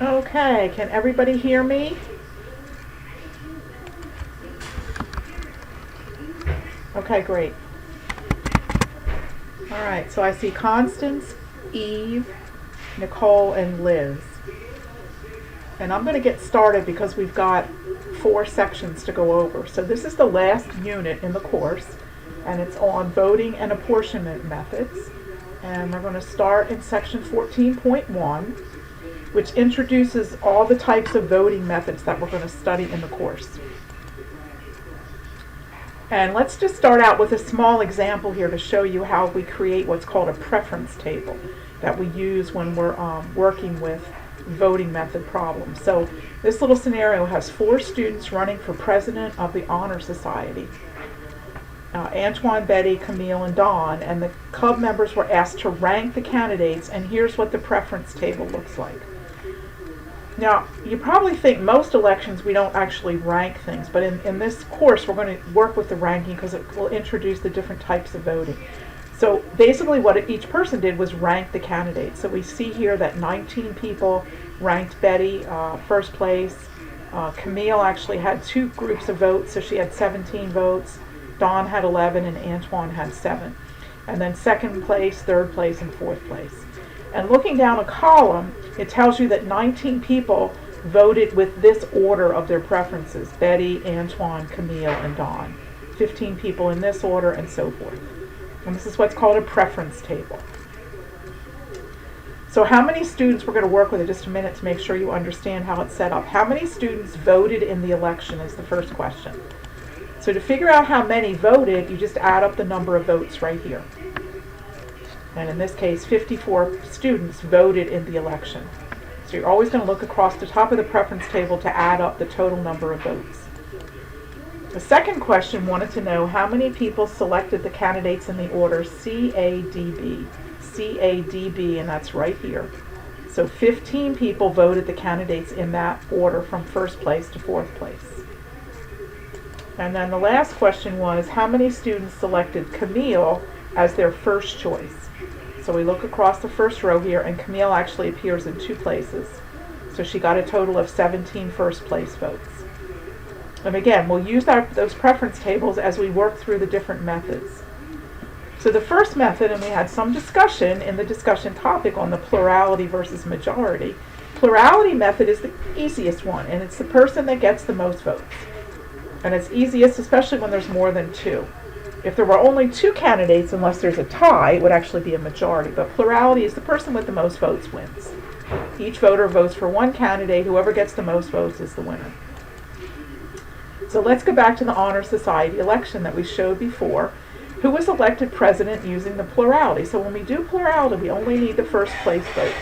Okay, can everybody hear me? Okay, great. All right, so I see Constance, Eve, Nicole, and Liz. And I'm going to get started because we've got 4 sections to go over. So this is the last unit in the course, and it's on voting and apportionment methods. And we're going to start in section 14.1, which introduces all the types of voting methods that we're going to study in the course. And let's just start out with a small example here to show you how we create what's called a preference table that we use when we're working with voting method problems. So this little scenario has 4 students running for president of the Honor Society. Antoine, Betty, Camille, and Dawn, and the club members were asked to rank the candidates, and here's what the preference table looks like. Now, you probably think most elections we don't actually rank things, but in this course we're going to work with the ranking because it will introduce the different types of voting. So basically what each person did was rank the candidates. So we see here that 19 people ranked Betty first place. Camille actually had 2 groups of votes, so she had 17 votes. Dawn had 11 and Antoine had 7. And then second place, third place, and fourth place. And looking down a column, it tells you that 19 people voted with this order of their preferences: Betty, Antoine, Camille, and Dawn. 15 people in this order, and so forth. And this is what's called a preference table. So how many students, we're going to work with in just a minute to make sure you understand how it's set up. How many students voted in the election is the first question. So to figure out how many voted, you just add up the number of votes right here. And in this case, 54 students voted in the election. So you're always going to look across the top of the preference table to add up the total number of votes. The second question wanted to know how many people selected the candidates in the order CADB. CADB, and that's right here. So 15 people voted the candidates in that order from first place to fourth place. And then the last question was how many students selected Camille as their first choice. So we look across the first row here, and Camille actually appears in 2 places. So she got a total of 17 first place votes. And again, we'll use those preference tables as we work through the different methods. So the first method, and we had some discussion in the discussion topic on the plurality versus majority. Plurality method is the easiest one, and it's the person that gets the most votes. And it's easiest especially when there's more than 2. If there were only 2 candidates, unless there's a tie, it would actually be a majority. But plurality is the person with the most votes wins. Each voter votes for one candidate. Whoever gets the most votes is the winner. So let's go back to the Honor Society election that we showed before. Who was elected president using the plurality? So when we do plurality, we only need the first place votes.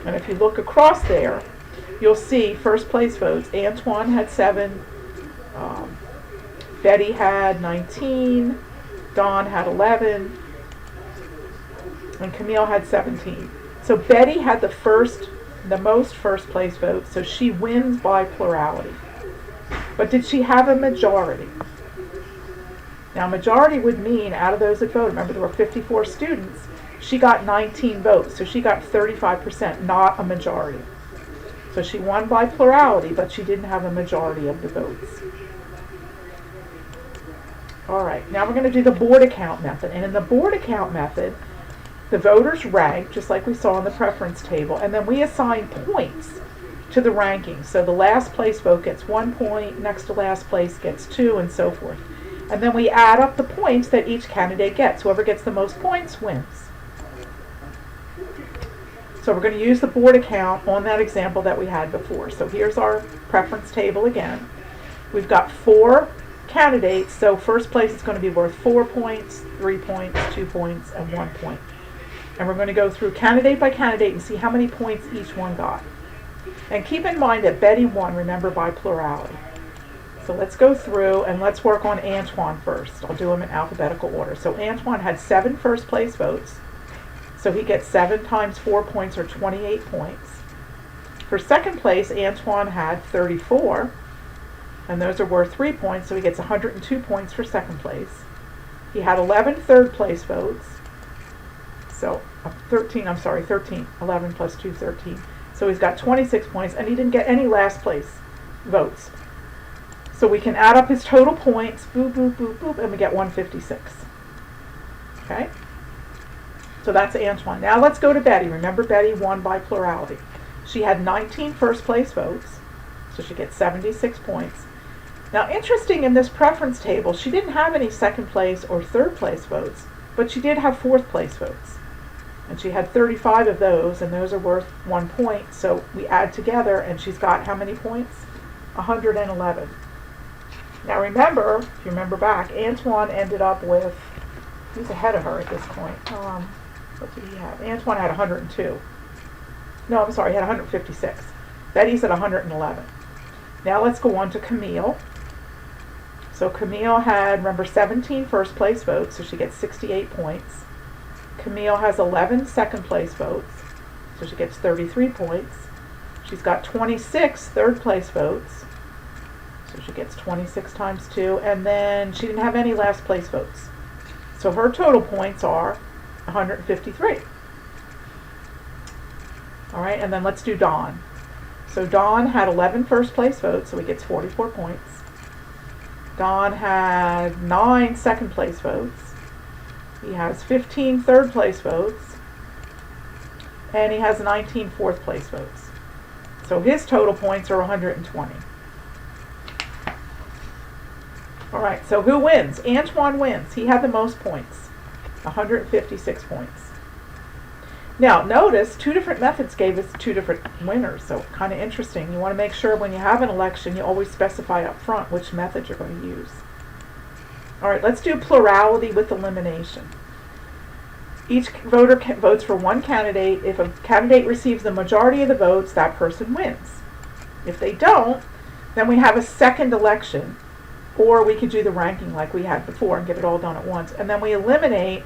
And if you look across there, you'll see first place votes. Antoine had 7. Betty had 19, Dawn had 11, and Camille had 17. So Betty had the most first place votes, so she wins by plurality. But did she have a majority? Now majority would mean out of those that voted, remember there were 54 students, she got 19 votes, so she got 35%, not a majority. So she won by plurality, but she didn't have a majority of the votes. All right, now we're going to do the Borda count method. And in the Borda count method, the voters rank, just like we saw in the preference table, and then we assign points to the ranking. So the last place vote gets 1 point, next to last place gets 2, and so forth. And then we add up the points that each candidate gets. Whoever gets the most points wins. So we're going to use the Borda count on that example that we had before. So here's our preference table again. We've got 4 candidates, so first place is going to be worth 4 points, 3 points, 2 points, and 1 point. And we're going to go through candidate by candidate and see how many points each one got. And keep in mind that Betty won, remember, by plurality. So let's go through and let's work on Antoine first. I'll do them in alphabetical order. So Antoine had 7 first place votes, so he gets 7 times 4 points, or 28 points. For second place, Antoine had 34. And those are worth 3 points, so he gets 102 points for second place. He had 11 third place votes, so 13, I'm sorry, 13, 11 plus 2, 13. So he's got 26 points, and he didn't get any last place votes. So we can add up his total points, boop, boop, boop, boop, and we get 156. Okay? So that's Antoine. Now let's go to Betty. Remember, Betty won by plurality. She had 19 first place votes, so she gets 76 points. Now, interesting, in this preference table, she didn't have any second place or third place votes, but she did have fourth place votes. And she had 35 of those, and those are worth 1 point. So we add together, and she's got how many points? 111. Now remember, if you remember back, Antoine ended up with, he's ahead of her at this point. What did he have? Antoine had 102. No, I'm sorry, he had 156. Betty's at 111. Now let's go on to Camille. So Camille had, remember, 17 first place votes, so she gets 68 points. Camille has 11 second place votes, so she gets 33 points. She's got 26 third place votes, so she gets 26 times 2, and then she didn't have any last place votes. So her total points are 153. All right, and then let's do Don. So Don had 11 first place votes, so he gets 44 points. Don had 9 second place votes. He has 15 third place votes. And he has 19 fourth place votes. So his total points are 120. All right, so who wins? Antoine wins. He had the most points, 156 points. Now, notice 2 different methods gave us 2 different winners, so kind of interesting. You want to make sure when you have an election, you always specify up front which method you're going to use. All right, let's do plurality with elimination. Each voter votes for one candidate. If a candidate receives the majority of the votes, that person wins. If they don't, then we have a second election, or we could do the ranking like we had before and get it all done at once. And then we eliminate,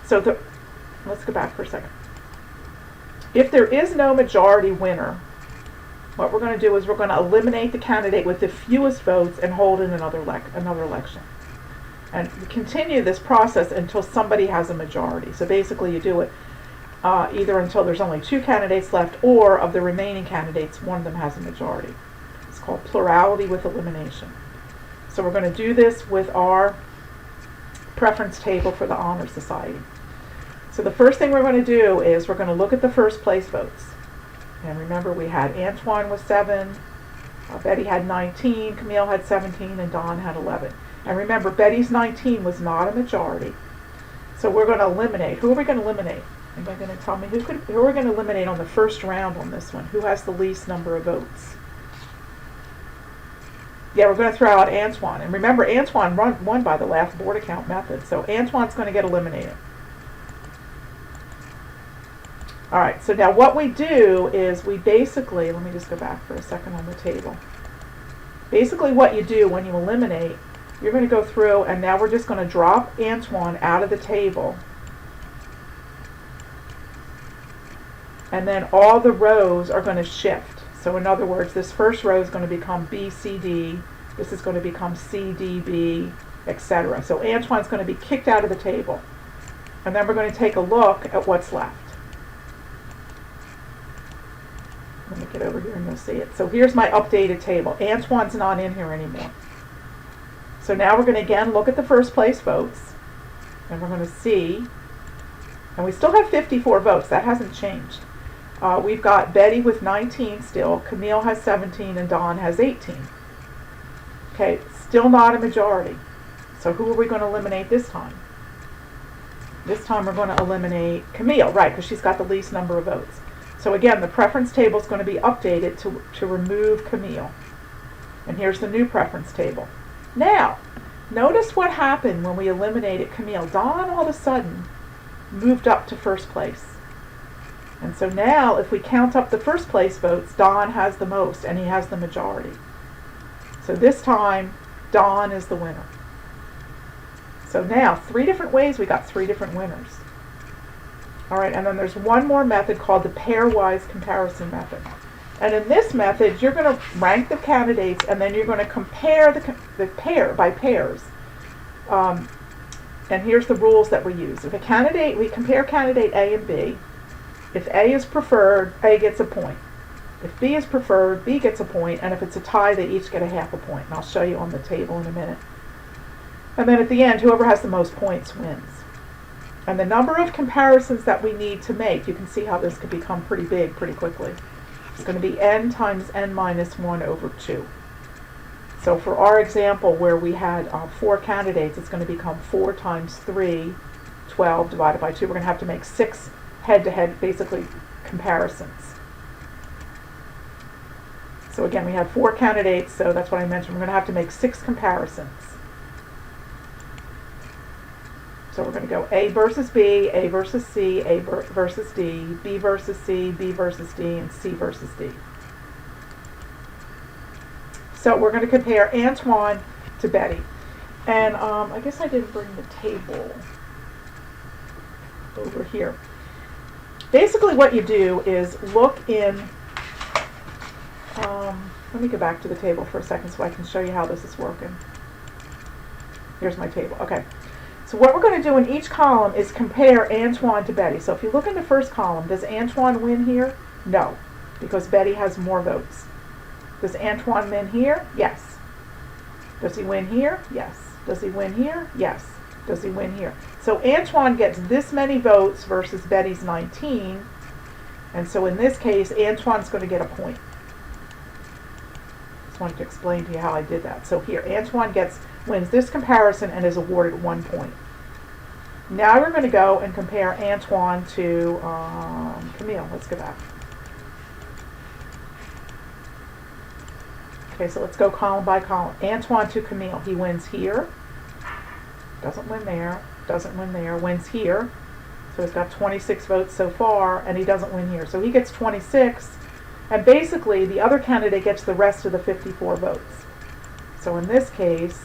let's go back for a second. If there is no majority winner, what we're going to do is we're going to eliminate the candidate with the fewest votes and hold in another election. And we continue this process until somebody has a majority. So basically you do it either until there's only 2 candidates left, or of the remaining candidates, one of them has a majority. It's called plurality with elimination. So we're going to do this with our preference table for the Honor Society. So the first thing we're going to do is we're going to look at the first place votes. And remember, we had Antoine with 7, Betty had 19, Camille had 17, and Don had 11. And remember, Betty's 19 was not a majority. So we're going to eliminate. Who are we going to eliminate? Anybody going to tell me who are we going to eliminate on the first round on this one? Who has the least number of votes? Yeah, we're going to throw out Antoine. And remember, Antoine won by the last Borda count method. So Antoine's going to get eliminated. All right, so now what we do is we basically, let me just go back for a second on the table. Basically what you do when you eliminate, you're going to go through, and now we're just going to drop Antoine out of the table. And then all the rows are going to shift. So in other words, this first row is going to become B, C, D. This is going to become C, D, B, etc. So Antoine's going to be kicked out of the table. And then we're going to take a look at what's left. Let me get over here and you'll see it. So here's my updated table. Antoine's not in here anymore. So now we're going to again look at the first place votes. And we're going to see, and we still have 54 votes. That hasn't changed. We've got Betty with 19 still. Camille has 17 and Don has 18. Okay, still not a majority. So who are we going to eliminate this time? This time we're going to eliminate Camille, right, because she's got the least number of votes. So again, the preference table is going to be updated to remove Camille. And here's the new preference table. Now, notice what happened when we eliminated Camille. Don all of a sudden moved up to first place. And so now, if we count up the first place votes, Don has the most, and he has the majority. So this time, Don is the winner. So now, 3 different ways, we got 3 different winners. All right, and then there's one more method called the pairwise comparison method. And in this method, you're going to rank the candidates, and then you're going to compare the pair by pairs. And here's the rules that we use. If a candidate, we compare candidate A and B. If A is preferred, A gets a point. If B is preferred, B gets a point, and if it's a tie, they each get a half a point. And I'll show you on the table in a minute. And then at the end, whoever has the most points wins. And the number of comparisons that we need to make, you can see how this could become pretty big pretty quickly. It's going to be n times n minus 1 over 2. So for our example where we had 4 candidates, it's going to become 4 times 3, 12 divided by 2. We're going to have to make 6 head-to-head, basically, comparisons. So again, we have 4 candidates, so that's what I mentioned. We're going to have to make 6 comparisons. So we're going to go A versus B, A versus C, A versus D, B versus C, B versus D, and C versus D. So we're going to compare Antoine to Betty. And I guess I didn't bring the table over here. Basically what you do is look in, let me go back to the table for a second so I can show you how this is working. Here's my table. Okay. So what we're going to do in each column is compare Antoine to Betty. So if you look in the first column, does Antoine win here? No, because Betty has more votes. Does Antoine win here? Yes. Does he win here? Yes. Does he win here? Yes. Does he win here? So Antoine gets this many votes versus Betty's 19. And so in this case, Antoine's going to get a point. Just wanted to explain to you how I did that. So here, Antoine wins this comparison and is awarded 1 point. Now we're going to go and compare Antoine to Camille. Let's go back. Okay, so let's go column by column. Antoine to Camille. He wins here. Doesn't win there. Doesn't win there. Wins here. So he's got 26 votes so far, and he doesn't win here. So he gets 26, and basically the other candidate gets the rest of the 54 votes. So in this case,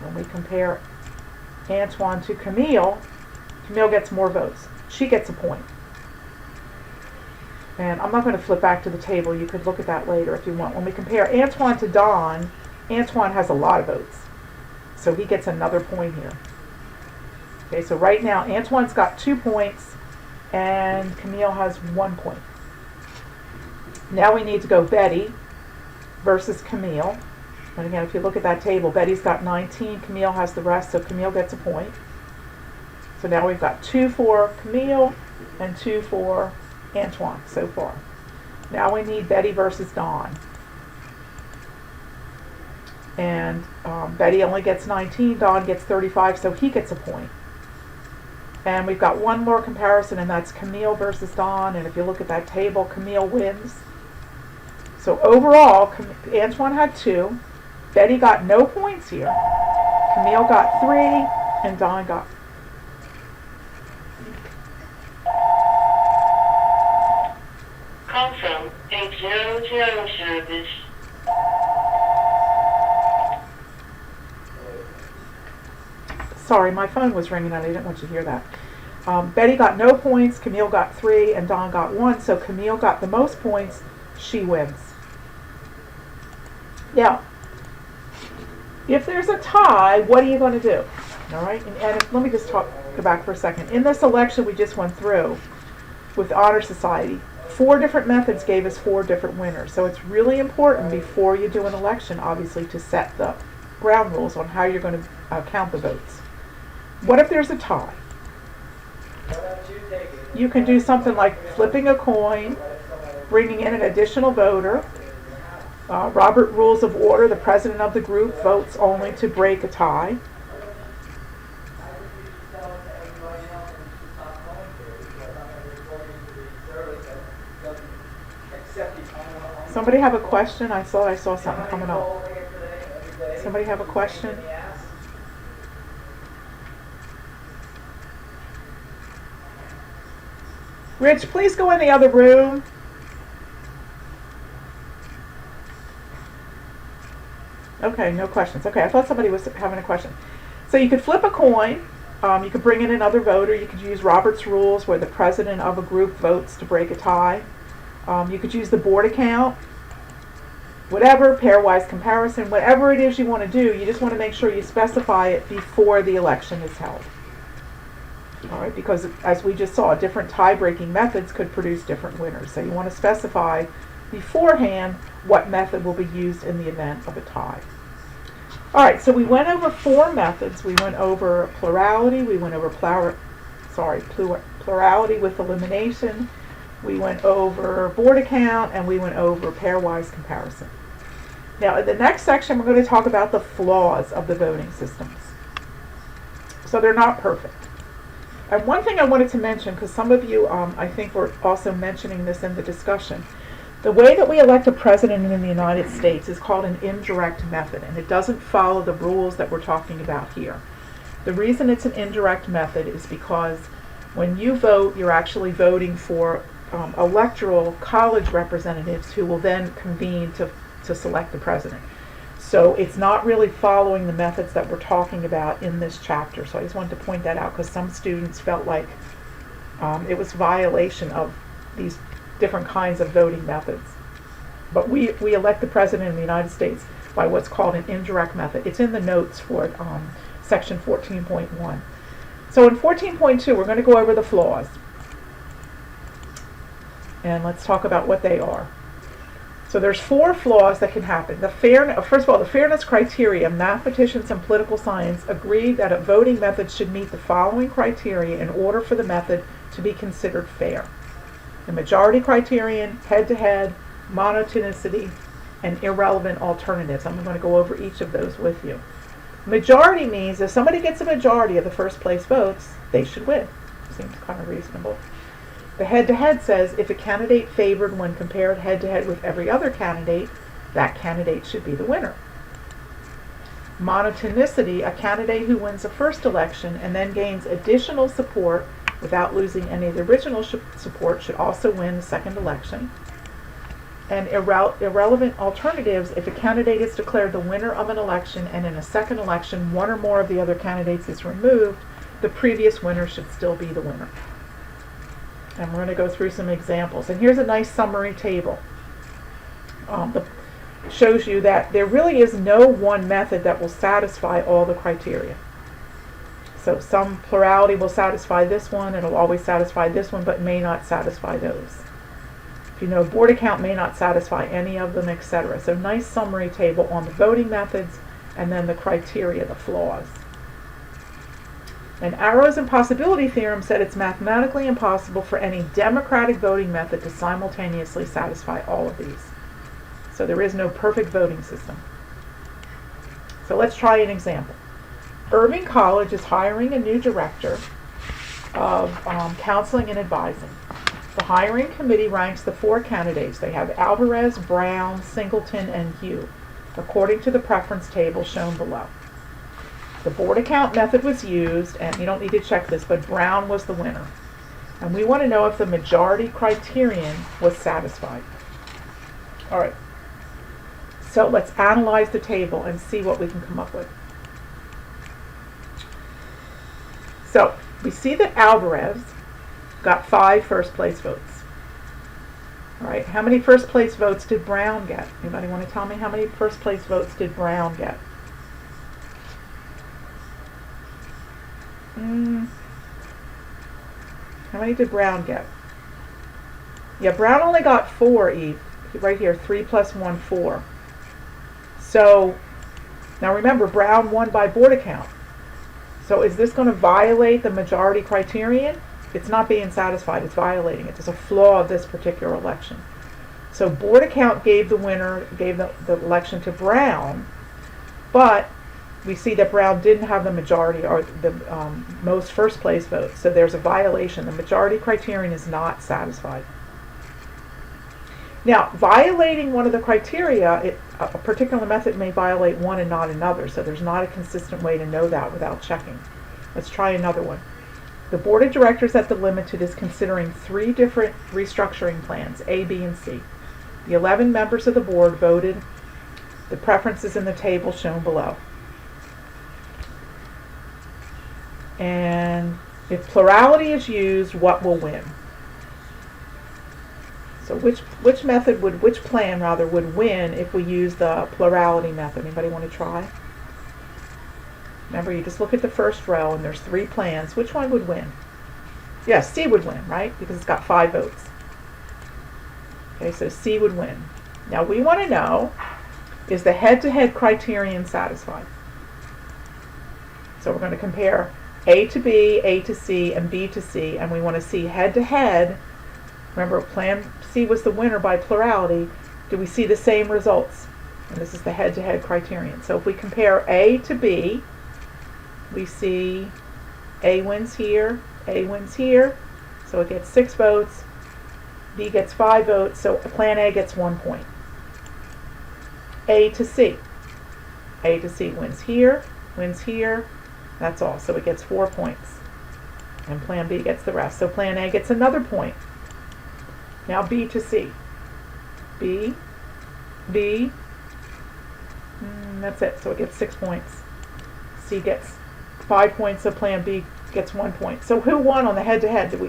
when we compare Antoine to Camille, Camille gets more votes. She gets a point. And I'm not going to flip back to the table. You could look at that later if you want. When we compare Antoine to Don, Antoine has a lot of votes. So he gets another point here. Okay, so right now Antoine's got 2 points and Camille has 1 point. Now we need to go Betty versus Camille. And again, if you look at that table, Betty's got 19, Camille has the rest, so Camille gets a point. So now we've got 2 for Camille and 2 for Antoine so far. Now we need Betty versus Don. And Betty only gets 19, Don gets 35, so he gets a point. And we've got one more comparison, and that's Camille versus Don. And if you look at that table, Camille wins. So overall, Antoine had 2. Betty got no points here. Camille got 3, and Don got. Call from 800 service. Sorry, my phone was ringing and I didn't want you to hear that. Betty got no points, Camille got 3, and Don got 1. So Camille got the most points. She wins. Now, if there's a tie, what are you going to do? All right, and let me just go back for a second. In this election we just went through with the Honor Society, 4 different methods gave us 4 different winners. So it's really important before you do an election, obviously, to set the ground rules on how you're going to count the votes. What if there's a tie? You can do something like flipping a coin, bringing in an additional voter. Robert Rules of Order, the president of the group votes only to break a tie. Somebody have a question? I thought I saw something coming up. Somebody have a question? Rich, please go in the other room. Okay, no questions. Okay, I thought somebody was having a question. So you could flip a coin. You could bring in another voter. You could use Robert's Rules where the president of a group votes to break a tie. You could use the Borda count. whatever, pairwise comparison, whatever it is you want to do, you just want to make sure you specify it before the election is held. All right, because as we just saw, different tie-breaking methods could produce different winners. So you want to specify beforehand what method will be used in the event of a tie. All right, so we went over 4 methods. We went over plurality, we went over plurality with elimination, we went over Borda count, and we went over pairwise comparison. Now, in the next section, we're going to talk about the flaws of the voting systems. So they're not perfect. And one thing I wanted to mention, because some of you, I think, were also mentioning this in the discussion, the way that we elect a president in the United States is called an indirect method, and it doesn't follow the rules that we're talking about here. The reason it's an indirect method is because when you vote, you're actually voting for electoral college representatives who will then convene to select the president. So it's not really following the methods that we're talking about in this chapter. So I just wanted to point that out because some students felt like it was violation of these different kinds of voting methods. But we elect the president of the United States by what's called an indirect method. It's in the notes for section 14.1. So in 14.2, we're going to go over the flaws. And let's talk about what they are. So there's 4 flaws that can happen. First of all, the fairness criteria. Mathematicians and political science agreed that a voting method should meet the following criteria in order for the method to be considered fair: the majority criterion, head-to-head, monotonicity, and irrelevant alternatives. I'm going to go over each of those with you. Majority means if somebody gets a majority of the first place votes, they should win. Seems kind of reasonable. The head-to-head says if a candidate favored when compared head-to-head with every other candidate, that candidate should be the winner. Monotonicity, a candidate who wins the first election and then gains additional support without losing any of the original support should also win the second election. And irrelevant alternatives, if a candidate is declared the winner of an election and in a second election one or more of the other candidates is removed, the previous winner should still be the winner. And we're going to go through some examples. And here's a nice summary table. That shows you that there really is no one method that will satisfy all the criteria. So some plurality will satisfy this one, it'll always satisfy this one, but may not satisfy those. If you know, Borda count may not satisfy any of them, etc. So nice summary table on the voting methods and then the criteria, the flaws. And Arrow's Impossibility Theorem said it's mathematically impossible for any democratic voting method to simultaneously satisfy all of these. So there is no perfect voting system. So let's try an example. Irving College is hiring a new director of counseling and advising. The hiring committee ranks the 4 candidates. They have Alvarez, Brown, Singleton, and Hugh, according to the preference table shown below. The Borda count method was used, and you don't need to check this, but Brown was the winner. And we want to know if the majority criterion was satisfied. All right. So let's analyze the table and see what we can come up with. So we see that Alvarez got 5 first place votes. All right. How many first place votes did Brown get? Anybody want to tell me how many first place votes did Brown get? How many did Brown get? Yeah, Brown only got 4 each. Right here, 3 plus 1, 4. So, now remember, Brown won by Borda count. So is this going to violate the majority criterion? It's not being satisfied, it's violating it. There's a flaw of this particular election. So Borda count gave the winner, gave the election to Brown, but we see that Brown didn't have the majority or the most first place votes. So there's a violation. The majority criterion is not satisfied. Now, violating one of the criteria, a particular method may violate one and not another. So there's not a consistent way to know that without checking. Let's try another one. The board of directors at the Limited is considering 3 different restructuring plans, A, B, and C. The 11 members of the board voted the preferences in the table shown below. And if plurality is used, what will win? So which method would, which plan rather, would win if we use the plurality method? Anybody want to try? Remember, you just look at the first row and there's 3 plans. Which one would win? Yes, C would win, right? Because it's got 5 votes. Okay, so C would win. Now we want to know, is the head-to-head criterion satisfied? So we're going to compare A to B, A to C, and B to C, and we want to see head-to-head. Remember, plan C was the winner by plurality. Do we see the same results? And this is the head-to-head criterion. So if we compare A to B, we see A wins here, A wins here, so it gets 6 votes. B gets 5 votes, so plan A gets 1 point. A to C. A to C wins here, that's all. So it gets 4 points. And plan B gets the rest. So plan A gets another point. Now B to C. B, that's it. So it gets 6 points. C gets 5 points, so plan B gets 1 point. So who won on the head-to-head?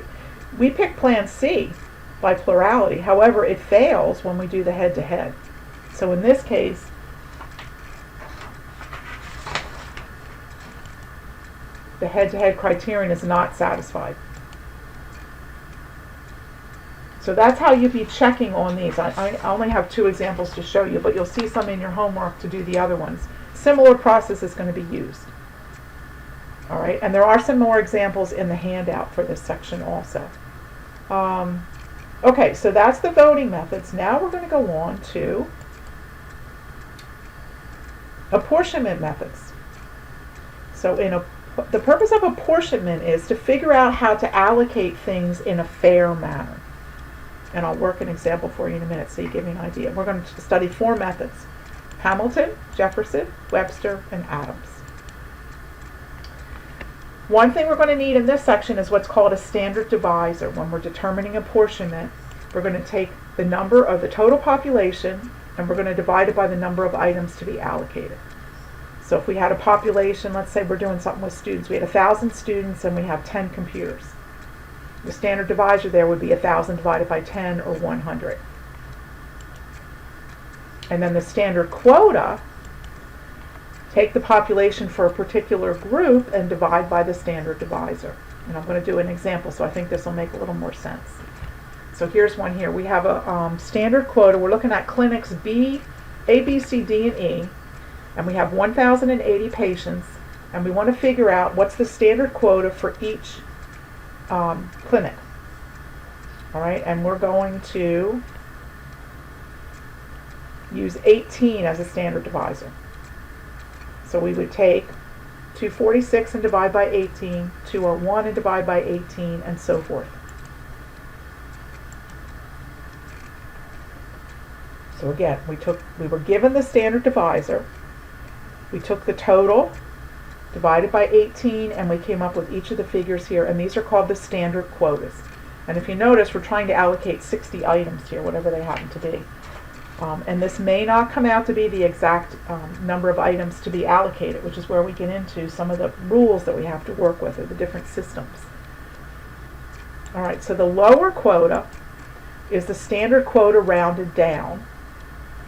We picked plan C by plurality. However, it fails when we do the head-to-head. So in this case, the head-to-head criterion is not satisfied. So that's how you'd be checking on these. I only have 2 examples to show you, but you'll see some in your homework to do the other ones. Similar process is going to be used. All right, and there are some more examples in the handout for this section also. Okay, so that's the voting methods. Now we're going to go on to apportionment methods. So the purpose of apportionment is to figure out how to allocate things in a fair manner. And I'll work an example for you in a minute so you give me an idea. We're going to study 4 methods: Hamilton, Jefferson, Webster, and Adams. One thing we're going to need in this section is what's called a standard divisor. When we're determining apportionment, we're going to take the number of the total population and we're going to divide it by the number of items to be allocated. So if we had a population, let's say we're doing something with students, we had 1,000 students and we have 10 computers. The standard divisor there would be 1,000 divided by 10, or 100. And then the standard quota, take the population for a particular group and divide by the standard divisor. And I'm going to do an example, so I think this will make a little more sense. So here's one here. We have a standard quota. We're looking at clinics A, B, C, D, and E. And we have 1,080 patients. And we want to figure out what's the standard quota for each clinic. All right, and we're going to use 18 as a standard divisor. So we would take 246 and divide by 18, 201 and divide by 18, and so forth. So again, we were given the standard divisor. We took the total, divided by 18, and we came up with each of the figures here, and these are called the standard quotas. And if you notice, we're trying to allocate 60 items here, whatever they happen to be. And this may not come out to be the exact number of items to be allocated, which is where we get into some of the rules that we have to work with, or the different systems. All right, so the lower quota is the standard quota rounded down,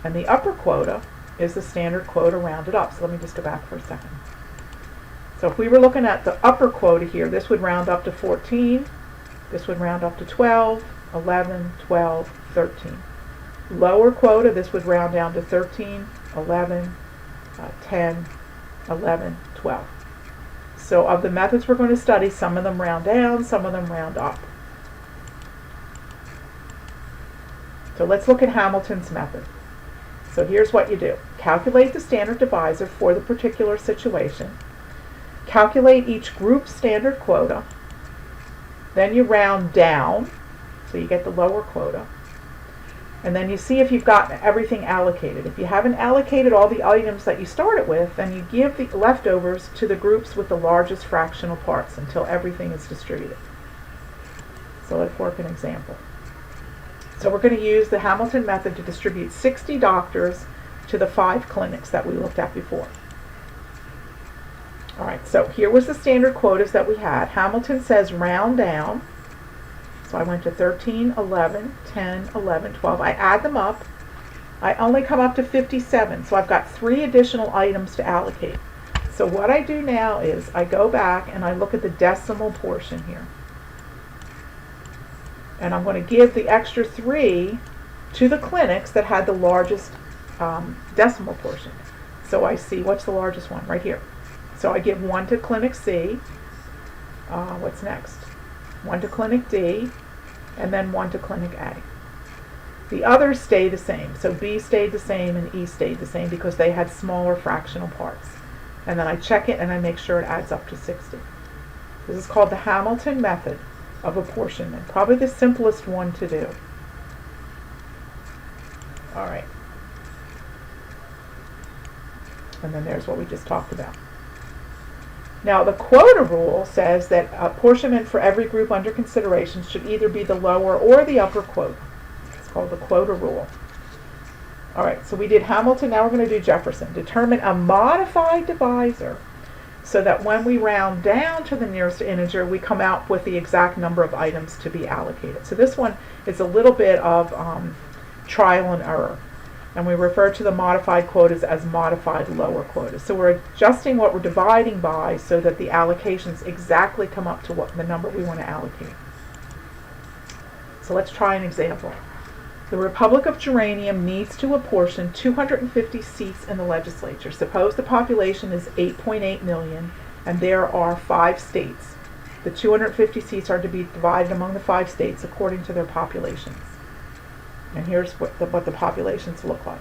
and the upper quota is the standard quota rounded up. So let me just go back for a second. So if we were looking at the upper quota here, this would round up to 14, this would round up to 12, 11, 12, 13. Lower quota, this would round down to 13, 11, 10, 11, 12. So of the methods we're going to study, some of them round down, some of them round up. So let's look at Hamilton's method. So here's what you do. Calculate the standard divisor for the particular situation. Calculate each group's standard quota. Then you round down, so you get the lower quota. And then you see if you've got everything allocated. If you haven't allocated all the items that you started with, then you give the leftovers to the groups with the largest fractional parts until everything is distributed. So let's work an example. So we're going to use the Hamilton method to distribute 60 doctors to the 5 clinics that we looked at before. All right, so here was the standard quotas that we had. Hamilton says round down. So I went to 13, 11, 10, 11, 12. I add them up. I only come up to 57, so I've got 3 additional items to allocate. So what I do now is I go back and I look at the decimal portion here. And I'm going to give the extra 3 to the clinics that had the largest decimal portion. So I see, what's the largest one? Right here. So I give 1 to Clinic C. What's next? 1 to Clinic D, and then 1 to Clinic A. The others stay the same. So B stayed the same and E stayed the same because they had smaller fractional parts. And then I check it and I make sure it adds up to 60. This is called the Hamilton method of apportionment. Probably the simplest one to do. All right. And then there's what we just talked about. Now, the quota rule says that apportionment for every group under consideration should either be the lower or the upper quota. It's called the quota rule. All right, so we did Hamilton, now we're going to do Jefferson. Determine a modified divisor so that when we round down to the nearest integer, we come out with the exact number of items to be allocated. So this one is a little bit of trial and error. And we refer to the modified quotas as modified lower quotas. So we're adjusting what we're dividing by so that the allocations exactly come up to what the number we want to allocate. So let's try an example. The Republic of Geranium needs to apportion 250 seats in the legislature. Suppose the population is 8.8 million and there are 5 states. The 250 seats are to be divided among the 5 states according to their populations. And here's what the populations look like.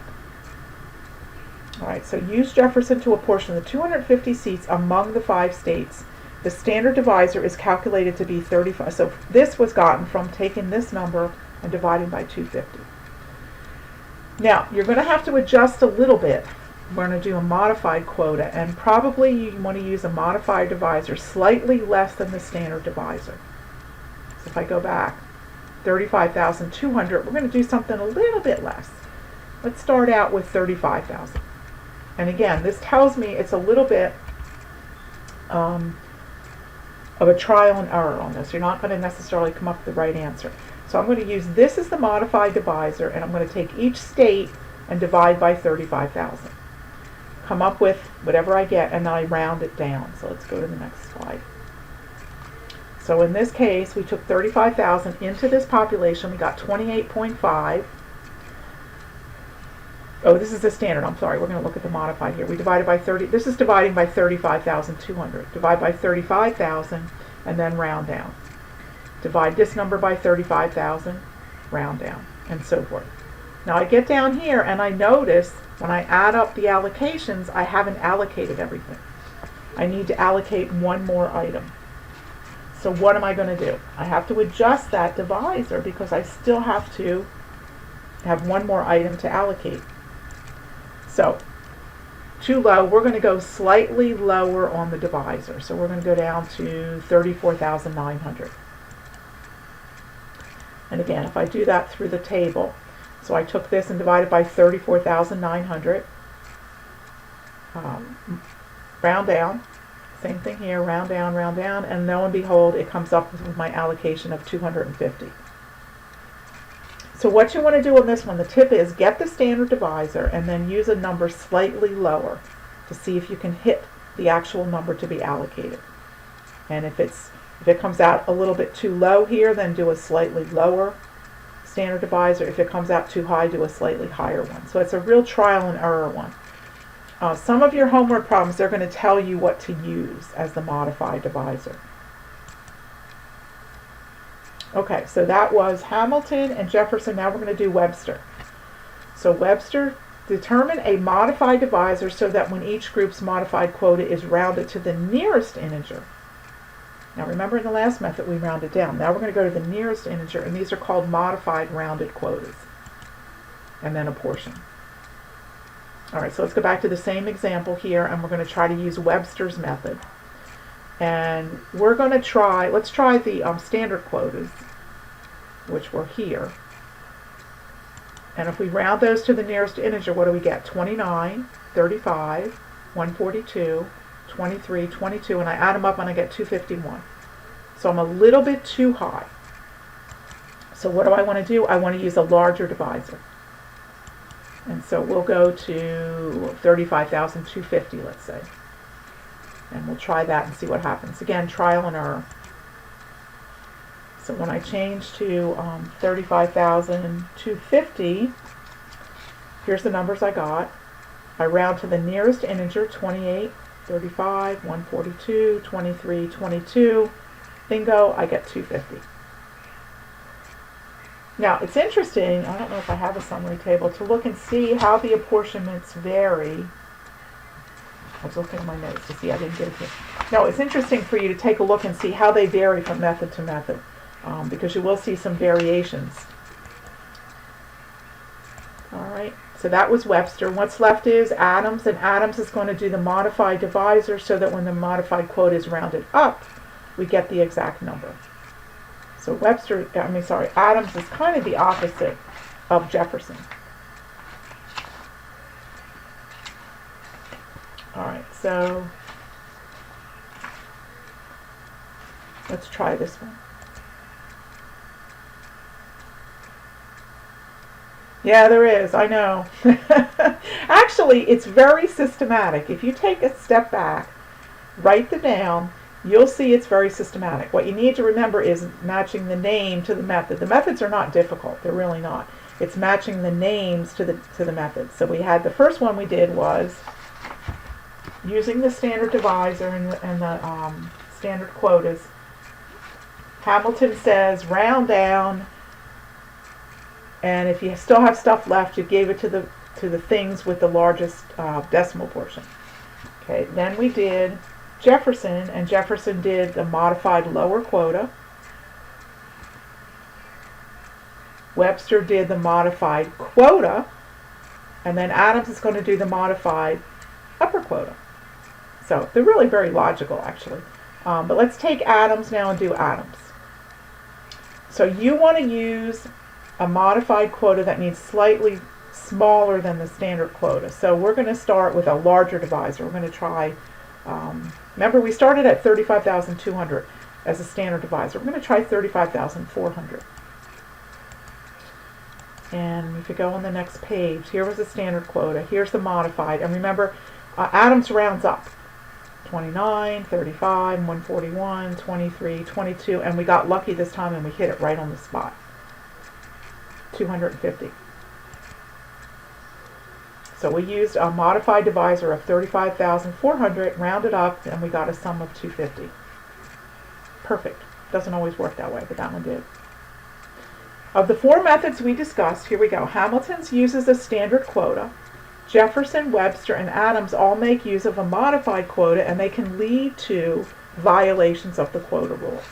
All right, so use Jefferson to apportion the 250 seats among the 5 states. The standard divisor is calculated to be 35. So this was gotten from taking this number and dividing by 250. Now, you're going to have to adjust a little bit. We're going to do a modified quota, and probably you want to use a modified divisor slightly less than the standard divisor. So if I go back, 35,200, we're going to do something a little bit less. Let's start out with 35,000. And again, this tells me it's a little bit of a trial and error on this. You're not going to necessarily come up with the right answer. So I'm going to use this as the modified divisor, and I'm going to take each state and divide by 35,000. Come up with whatever I get, and then I round it down. So let's go to the next slide. So in this case, we took 35,000 into this population. We got 28.5. Oh, this is the standard. I'm sorry. We're going to look at the modified here. We divided by 30. This is dividing by 35,200. Divide by 35,000 and then round down. Divide this number by 35,000, round down, and so forth. Now I get down here and I notice when I add up the allocations, I haven't allocated everything. I need to allocate one more item. So what am I going to do? I have to adjust that divisor because I still have to have one more item to allocate. So too low, we're going to go slightly lower on the divisor. So we're going to go down to 34,900. And again, if I do that through the table, so I took this and divided by 34,900, round down. Same thing here, round down, and lo and behold, it comes up with my allocation of 250. So what you want to do on this one, the tip is get the standard divisor and then use a number slightly lower to see if you can hit the actual number to be allocated. And if it comes out a little bit too low here, then do a slightly lower standard divisor. If it comes out too high, do a slightly higher one. So it's a real trial and error one. Some of your homework problems, they're going to tell you what to use as the modified divisor. Okay, so that was Hamilton and Jefferson. Now we're going to do Webster. So Webster, determine a modified divisor so that when each group's modified quota is rounded to the nearest integer. Now remember in the last method we rounded down. Now we're going to go to the nearest integer, and these are called modified rounded quotas. And then apportion. All right, so let's go back to the same example here, and we're going to try to use Webster's method. And we're going to try, let's try the standard quotas, which were here. And if we round those to the nearest integer, what do we get? 29, 35, 142, 23, 22, and I add them up and I get 251. So I'm a little bit too high. So what do I want to do? I want to use a larger divisor. And so we'll go to 35,250, let's say. And we'll try that and see what happens. Again, trial and error. So when I change to 35,250, here's the numbers I got. I round to the nearest integer, 28, 35, 142, 23, 22. Bingo, I get 250. Now, it's interesting, I don't know if I have a summary table, to look and see how the apportionments vary. I was looking at my notes to see I didn't get it here. No, it's interesting for you to take a look and see how they vary from method to method, because you will see some variations. All right, so that was Webster. What's left is Adams, and Adams is going to do the modified divisor so that when the modified quota is rounded up, we get the exact number. So Adams is kind of the opposite of Jefferson. All right, so let's try this one. Yeah, there is, I know. Actually, it's very systematic. If you take a step back, write them down, you'll see it's very systematic. What you need to remember is matching the name to the method. The methods are not difficult, they're really not. It's matching the names to the methods. So we had, the first one we did was using the standard divisor and the standard quotas. Hamilton says round down, and if you still have stuff left, you gave it to the things with the largest decimal portion. Okay, then we did Jefferson, and Jefferson did the modified lower quota. Webster did the modified quota, and then Adams is going to do the modified upper quota. So they're really very logical, actually. But let's take Adams now and do Adams. So you want to use a modified quota that means slightly smaller than the standard quota. So we're going to start with a larger divisor. We're going to try, remember we started at 35,200 as a standard divisor. We're going to try 35,400. And if you go on the next page, here was the standard quota, here's the modified, and remember Adams rounds up. 29, 35, 141, 23, 22, and we got lucky this time and we hit it right on the spot. 250. So we used a modified divisor of 35,400, rounded up, and we got a sum of 250. Perfect. Doesn't always work that way, but that one did. Of the four methods we discussed, here we go. Hamilton's uses a standard quota. Jefferson, Webster, and Adams all make use of a modified quota, and they can lead to violations of the quota rule.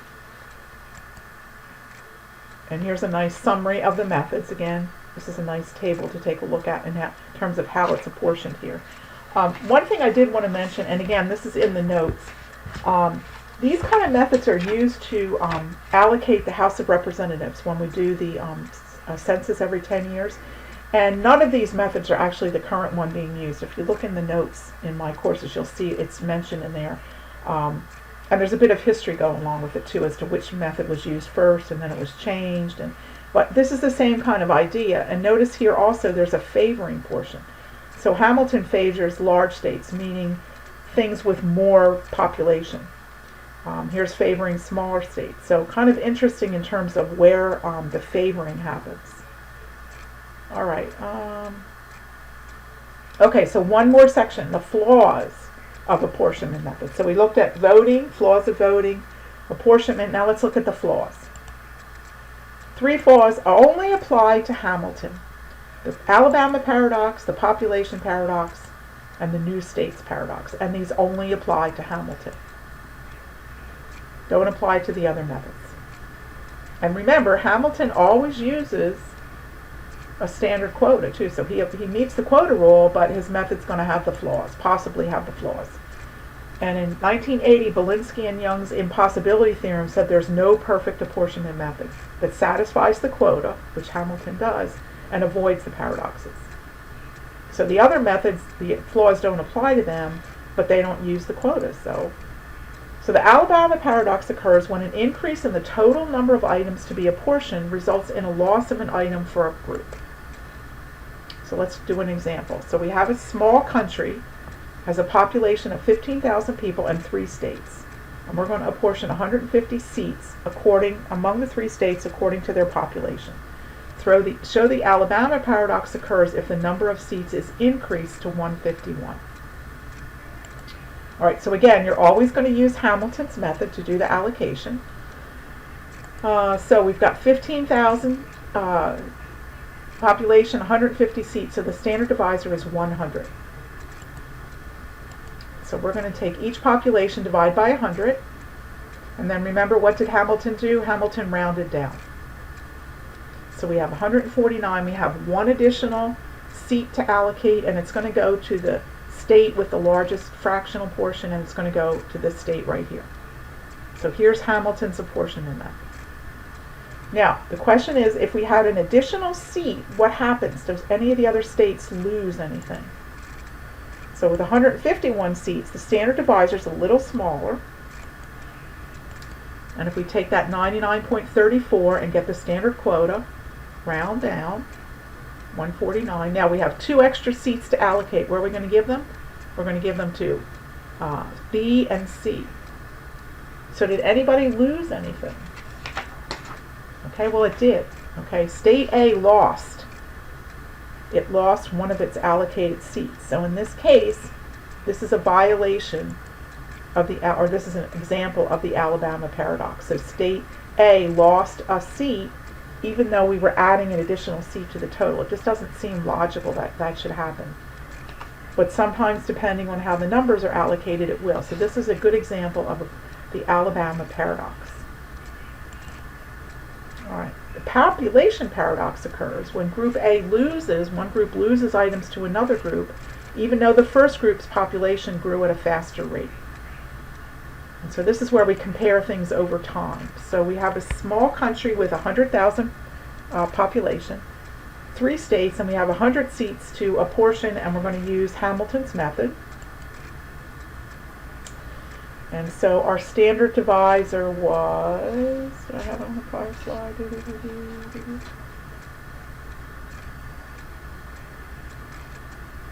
And here's a nice summary of the methods. Again, this is a nice table to take a look at in terms of how it's apportioned here. One thing I did want to mention, and again, this is in the notes, these kind of methods are used to allocate the House of Representatives when we do the census every 10 years. And none of these methods are actually the current one being used. If you look in the notes in my courses, you'll see it's mentioned in there. And there's a bit of history going along with it too as to which method was used first and then it was changed. But this is the same kind of idea. And notice here also there's a favoring portion. So Hamilton favors large states, meaning things with more population. Here's favoring smaller states. So kind of interesting in terms of where the favoring happens. All right. Okay, so one more section, the flaws of apportionment methods. So we looked at voting, flaws of voting, apportionment. Now let's look at the flaws. 3 flaws only apply to Hamilton. The Alabama paradox, the population paradox, and the new states paradox. And these only apply to Hamilton. Don't apply to the other methods. And remember, Hamilton always uses a standard quota too, so he meets the quota rule, but his method's going to have the flaws, possibly have the flaws. And in 1980, Balinski and Young's Impossibility Theorem said there's no perfect apportionment method that satisfies the quota, which Hamilton does, and avoids the paradoxes. So the other methods, the flaws don't apply to them, but they don't use the quotas, so So the Alabama paradox occurs when an increase in the total number of items to be apportioned results in a loss of an item for a group. So let's do an example. So we have a small country, has a population of 15,000 people and 3 states. And we're going to apportion 150 seats among the 3 states according to their population. Show the Alabama paradox occurs if the number of seats is increased to 151. All right, so again, you're always going to use Hamilton's method to do the allocation. So we've got 15,000 population, 150 seats, so the standard divisor is 100. So we're going to take each population, divide by 100, and then remember, what did Hamilton do? Hamilton rounded down. So we have 149, we have 1 additional seat to allocate, and it's going to go to the state with the largest fractional portion, and it's going to go to this state right here. So here's Hamilton's apportionment method. Now, the question is, if we had an additional seat, what happens? Does any of the other states lose anything? So with 151 seats, the standard divisor is a little smaller. And if we take that 99.34 and get the standard quota, round down, 149. Now we have 2 extra seats to allocate. Where are we going to give them? We're going to give them to B and C. So did anybody lose anything? Okay, well it did. Okay, state A lost. It lost one of its allocated seats. So in this case, this is a violation of this is an example of the Alabama paradox. So state A lost a seat even though we were adding an additional seat to the total. It just doesn't seem logical that that should happen. But sometimes, depending on how the numbers are allocated, it will. So this is a good example of the Alabama paradox. All right. The population paradox occurs when group A one group loses items to another group, even though the first group's population grew at a faster rate. And so this is where we compare things over time. So we have a small country with 100,000 population, 3 states, and we have 100 seats to apportion, and we're going to use Hamilton's method. And so our standard divisor was, did I have it on the prior slide?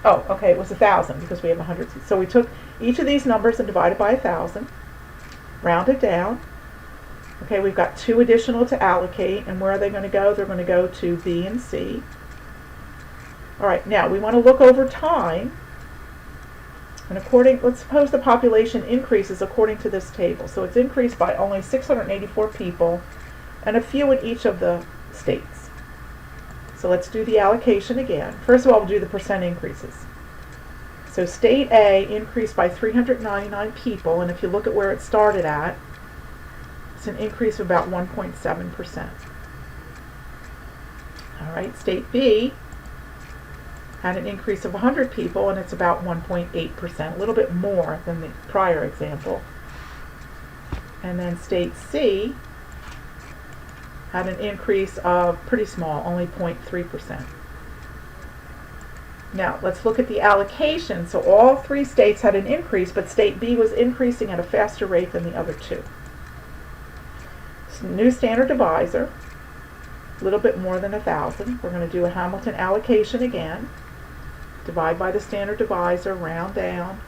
Oh, okay, it was 1,000 because we have 100 seats. So we took each of these numbers and divided by 1,000, rounded down. Okay, we've got 2 additional to allocate, and where are they going to go? They're going to go to B and C. All right, now we want to look over time. And let's suppose the population increases according to this table. So it's increased by only 684 people and a few in each of the states. So let's do the allocation again. First of all, we'll do the percent increases. So state A increased by 399 people, and if you look at where it started at, it's an increase of about 1.7%. All right, state B had an increase of 100 people, and it's about 1.8%, a little bit more than the prior example. And then state C had an increase of pretty small, only 0.3%. Now, let's look at the allocation. So all 3 states had an increase, but state B was increasing at a faster rate than the other 2. So new standard divisor, a little bit more than 1,000. We're going to do a Hamilton allocation again. Divide by the standard divisor, round down.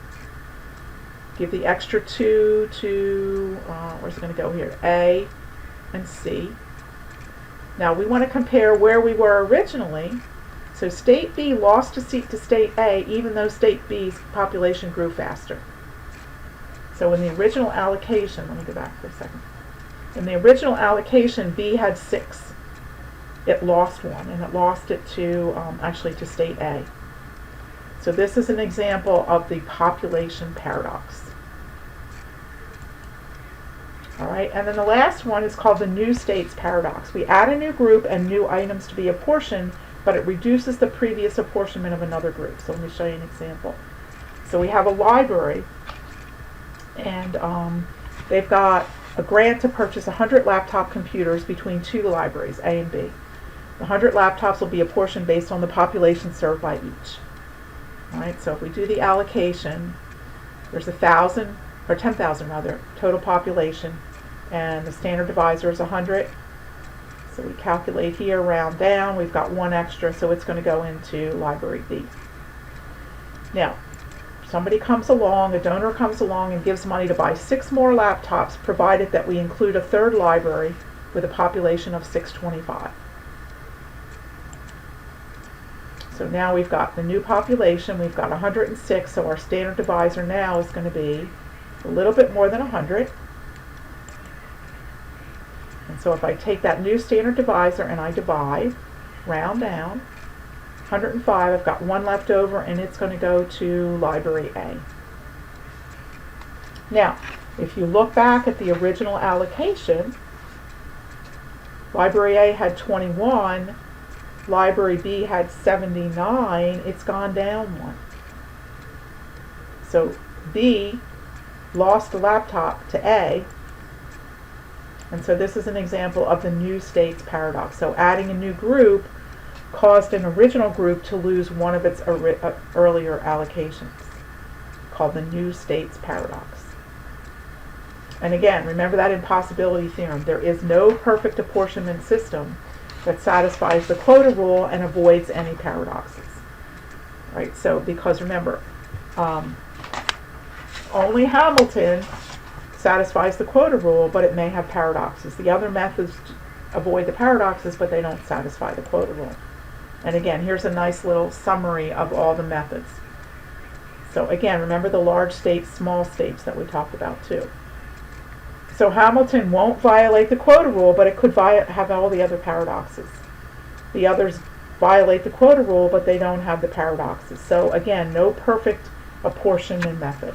Give the extra 2 to, where's it going to go here? A and C. Now we want to compare where we were originally. So state B lost a seat to state A, even though state B's population grew faster. So in the original allocation, let me go back for a second. In the original allocation, B had 6. It lost 1, and it lost it to, actually to state A. So this is an example of the population paradox. All right, and then the last one is called the new states paradox. We add a new group and new items to be apportioned, but it reduces the previous apportionment of another group. So let me show you an example. So we have a library, and they've got a grant to purchase 100 laptop computers between 2 libraries, A and B. The 100 laptops will be apportioned based on the population served by each. All right, so if we do the allocation, there's 1,000 or 10,000 rather, total population, and the standard divisor is 100. So we calculate here, round down, we've got one extra, so it's going to go into library B. Now, somebody comes along, a donor comes along and gives money to buy 6 more laptops, provided that we include a third library with a population of 625. So now we've got the new population, we've got 106, so our standard divisor now is going to be a little bit more than 100. And so if I take that new standard divisor and I divide, round down, 105, I've got one left over, and it's going to go to library A. Now, if you look back at the original allocation, library A had 21, library B had 79, it's gone down one. So B lost the laptop to A, and so this is an example of the new states paradox. So adding a new group caused an original group to lose one of its earlier allocations, called the new states paradox. And again, remember that impossibility theorem. There is no perfect apportionment system that satisfies the quota rule and avoids any paradoxes. Right? So, because remember, only Hamilton satisfies the quota rule, but it may have paradoxes. The other methods avoid the paradoxes, but they don't satisfy the quota rule. And again, here's a nice little summary of all the methods. So again, remember the large states, small states that we talked about too. So Hamilton won't violate the quota rule, but it could have all the other paradoxes. The others violate the quota rule, but they don't have the paradoxes. So again, no perfect apportionment method.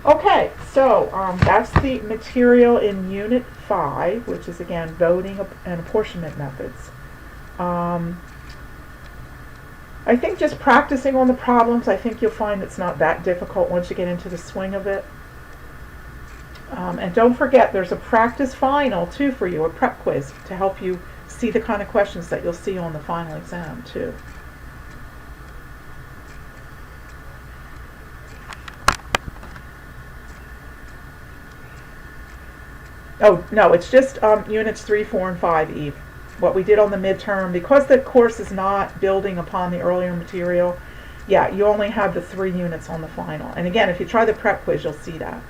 Okay, so that's the material in Unit 5, which is again voting and apportionment methods. I think just practicing on the problems, I think you'll find it's not that difficult once you get into the swing of it. And don't forget, there's a practice final too for you, a prep quiz, to help you see the kind of questions that you'll see on the final exam too. Oh, no, it's just units 3, 4, and 5, Eve. What we did on the midterm, because the course is not building upon the earlier material, yeah, you only have the 3 units on the final. And again, if you try the prep quiz, you'll see that.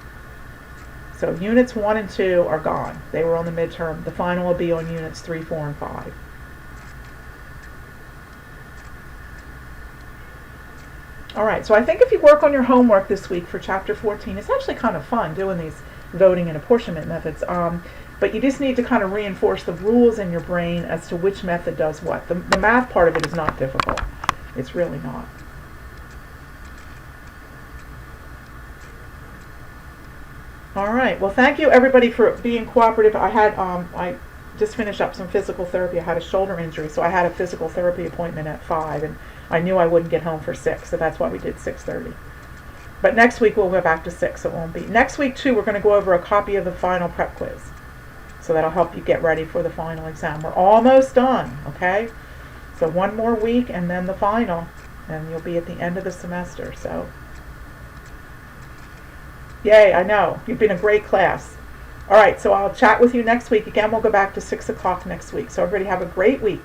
So units 1 and 2 are gone. They were on the midterm. The final will be on units 3, 4, and 5. All right, so I think if you work on your homework this week for Chapter 14, it's actually kind of fun doing these voting and apportionment methods. But you just need to kind of reinforce the rules in your brain as to which method does what. The math part of it is not difficult. It's really not. All right. Well, thank you everybody for being cooperative. I just finished up some physical therapy. I had a shoulder injury, so I had a physical therapy appointment at 5, and I knew I wouldn't get home for 6, so that's why we did 6:30. But next week we'll go back to 6. It won't be. Next week too, we're going to go over a copy of the final prep quiz. So that'll help you get ready for the final exam. We're almost done, okay? So one more week and then the final, and you'll be at the end of the semester. So, yay, I know. You've been a great class. All right, so I'll chat with you next week. Again, we'll go back to 6 o'clock next week. So everybody have a great week.